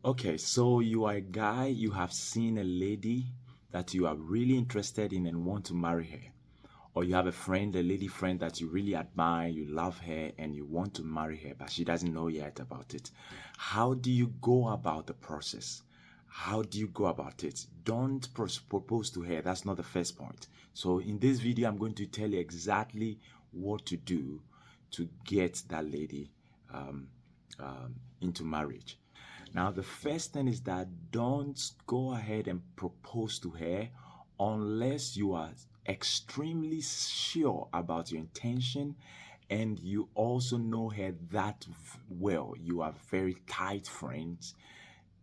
Okay, so you are a guy, you have seen a lady that you are really interested in and want to marry her. Or you have a friend, a lady friend that you really admire, you love her, and you want to marry her, but she doesn't know yet about it. How do you go about the process? How do you go about it? Don't propose to her. That's not the first point. So, in this video, I'm going to tell you exactly what to do to get that lady into marriage. Now, the first thing is that don't go ahead and propose to her unless you are extremely sure about your intention and you also know her that well. You are very tight friends.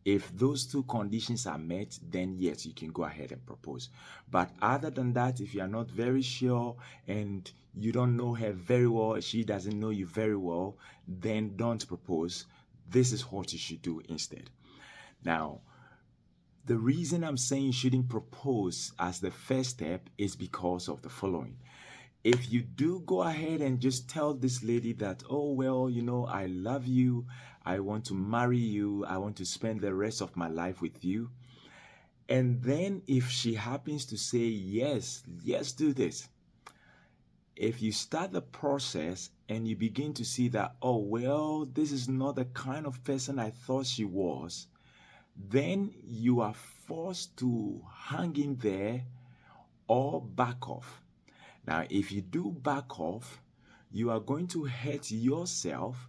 If those two conditions are met, then yes, you can go ahead and propose. But other than that, if you are not very sure and you don't know her very well, she doesn't know you very well, then don't propose. This is what you should do instead. Now, the reason I'm saying you shouldn't propose as the first step is because of the following. If you do go ahead and just tell this lady that, oh, well, I love you, I want to marry you, I want to spend the rest of my life with you. And then if she happens to say, yes, let's do this. If you start the process and you begin to see that, oh, well, this is not the kind of person I thought she was, then you are forced to hang in there or back off. Now, if you do back off, you are going to hurt yourself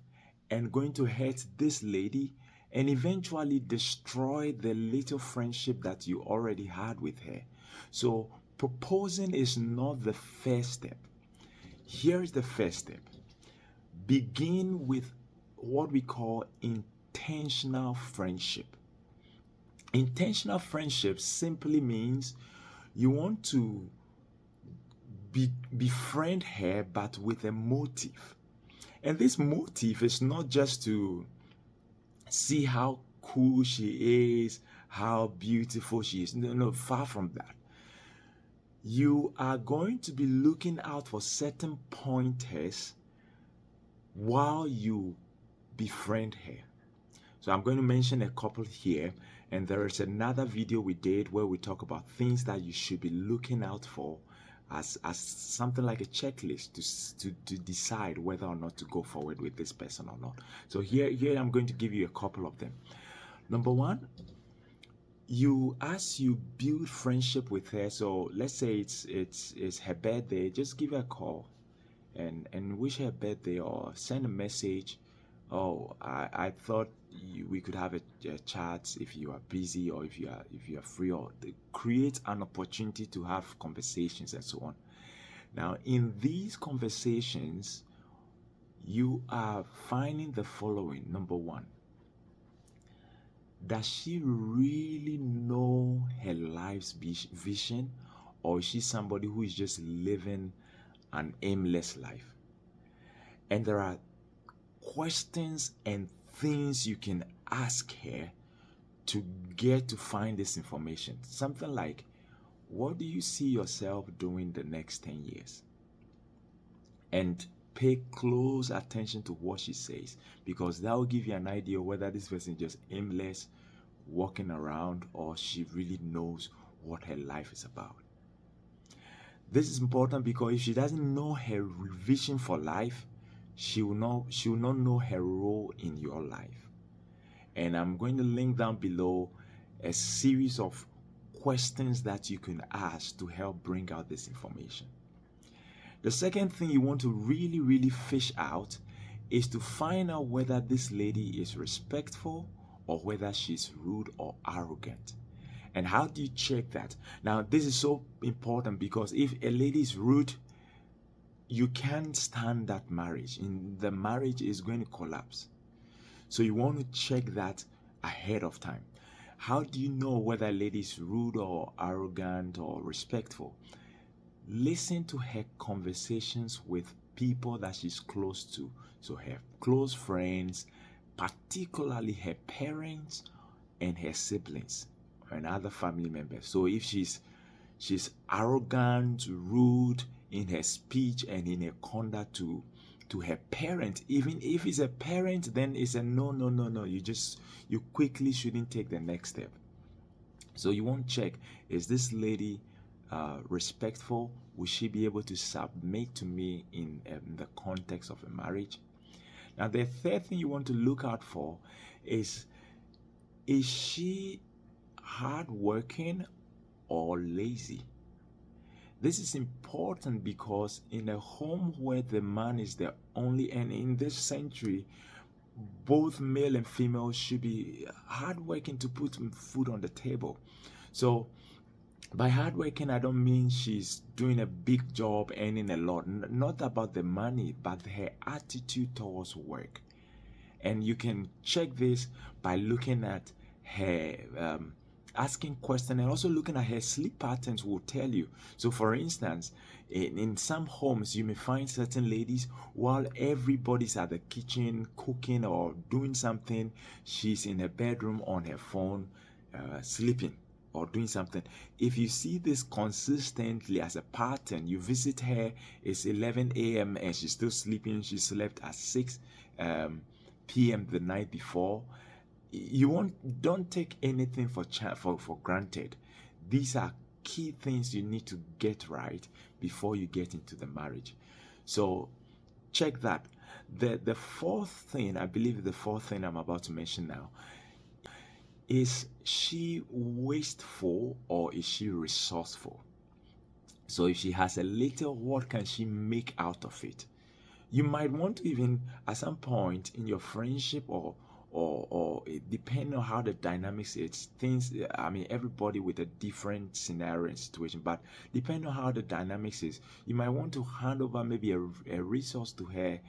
and going to hurt this lady and eventually destroy the little friendship that you already had with her. So, proposing is not the first step. Here is the first step. Begin with what we call intentional friendship. Intentional friendship simply means you want to befriend her, but with a motive. And this motive is not just to see how cool she is, how beautiful she is. No, no, far from that. You are going to be looking out for certain pointers while you befriend her. So I'm going to mention a couple here, and there is another video we did where we talk about things that you should be looking out for as something like a checklist to decide whether or not to go forward with this person or not. So here I'm going to give you a couple of them. Number one, as you build friendship with her, so let's say it's her birthday, just give her a call and wish her birthday or send a message. Oh, I thought we could have a chat if you are busy or if you are free, or create an opportunity to have conversations and so on. Now, in these conversations, you are finding the following. Number one, does she really know her life's vision, or is she somebody who is just living an aimless life? And there are questions and things you can ask her to get to find this information. Something like, what do you see yourself doing the next 10 years? And pay close attention to what she says, because that will give you an idea whether this person is just aimless, walking around, or she really knows what her life is about. This is important because if she doesn't know her vision for life, she will not know her role in your life. And I'm going to link down below a series of questions that you can ask to help bring out this information. The second thing you want to really, really fish out is to find out whether this lady is respectful or whether she's rude or arrogant. And how do you check that? Now, this is so important because if a lady is rude, you can't stand that marriage, and the marriage is going to collapse. So you want to check that ahead of time. How do you know whether a lady is rude or arrogant or respectful? Listen to her conversations with people that she's close to. So her close friends, particularly her parents and her siblings and other family members. So if she's arrogant, rude in her speech and in her conduct to to her parent. Even if it's a parent, then it's a no, no, no, no. You quickly shouldn't take the next step. So you want to check, is this lady respectful? Will she be able to submit to me in the context of a marriage? Now, the third thing you want to look out for is she hardworking or lazy? This is important because in a home where the man is the only, and in this century, both male and female should be hardworking to put food on the table. So by hardworking, I don't mean she's doing a big job, earning a lot. Not about the money, but her attitude towards work. And you can check this by looking at her asking questions, and also looking at her sleep patterns will tell you. So for instance, in some homes you may find certain ladies, while everybody's at the kitchen cooking or doing something, she's in her bedroom on her phone sleeping or doing something. If you see this consistently as a pattern, you visit her, it's 11 a.m. and she's still sleeping. She slept at 6 p.m. the night before. Don't take anything for granted. These are key things you need to get right before you get into the marriage. So check that. The fourth thing, I believe the fourth thing I'm about to mention now, is she wasteful or is she resourceful? So if she has a little, what can she make out of it? You might want to even at some point in your friendship or depending on how the dynamics is, things, I mean, everybody with a different scenario and situation, but depending on how the dynamics is, you might want to hand over maybe a resource to her,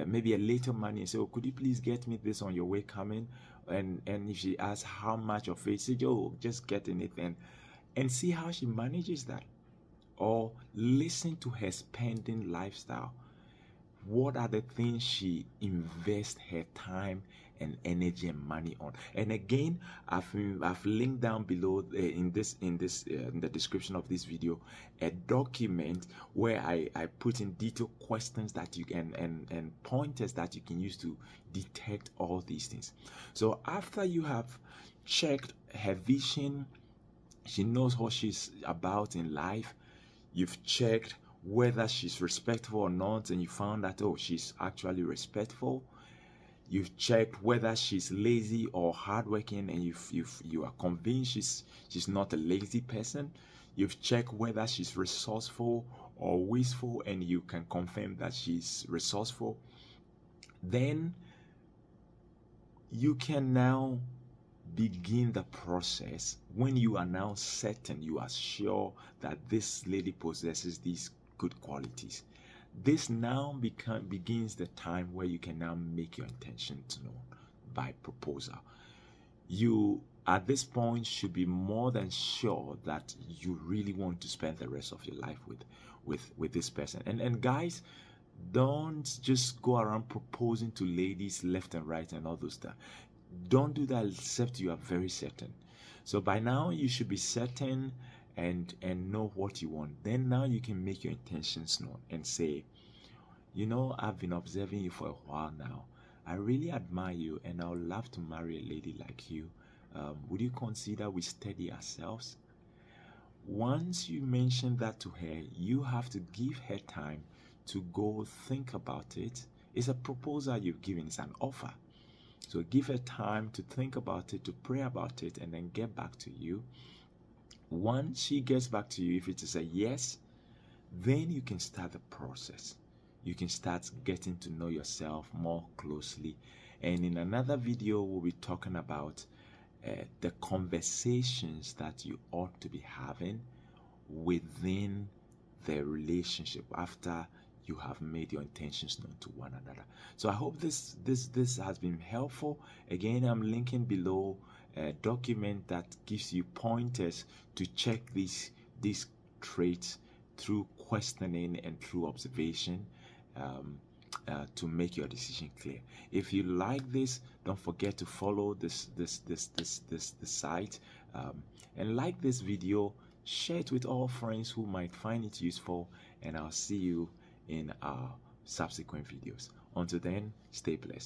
maybe a little money, and say, oh, could you please get me this on your way coming? And if she asks how much of it, say, oh, just get anything, and see how she manages that. Or listen to her spending lifestyle. What are the things she invests her time and energy and money on? And again, I've linked down below in the description of this video a document where I put in detailed questions that you can and pointers that you can use to detect all these things. So after you have checked her vision, she knows what she's about in life, you've checked whether she's respectful or not, and you found that, oh, she's actually respectful. You've checked whether she's lazy or hardworking, and you are convinced she's not a lazy person. You've checked whether she's resourceful or wasteful, and you can confirm that she's resourceful. Then you can now begin the process when you are now certain, you are sure that this lady possesses these good qualities. This now begins the time where you can now make your intentions known by proposal. You at this point should be more than sure that you really want to spend the rest of your life with this person. And guys, don't just go around proposing to ladies left and right and all those stuff. Don't do that except you are very certain. So by now you should be certain and know what you want. Then now you can make your intentions known and say, I've been observing you for a while now. I really admire you and I would love to marry a lady like you. Would you consider we study ourselves? Once you mention that to her, you have to give her time to go think about it. It's a proposal you've given, it's an offer. So give her time to think about it, to pray about it, and then get back to you. Once she gets back to you, if it is a yes, then you can start the process. You can start getting to know yourself more closely. And in another video, we'll be talking about the conversations that you ought to be having within the relationship after you have made your intentions known to one another. So I hope this has been helpful. Again, I'm linking below a document that gives you pointers to check these traits through questioning and through observation to make your decision clear. If you like this, don't forget to follow this site and like this video. Share it with all friends who might find it useful, and I'll see you in our subsequent videos. Until then, stay blessed.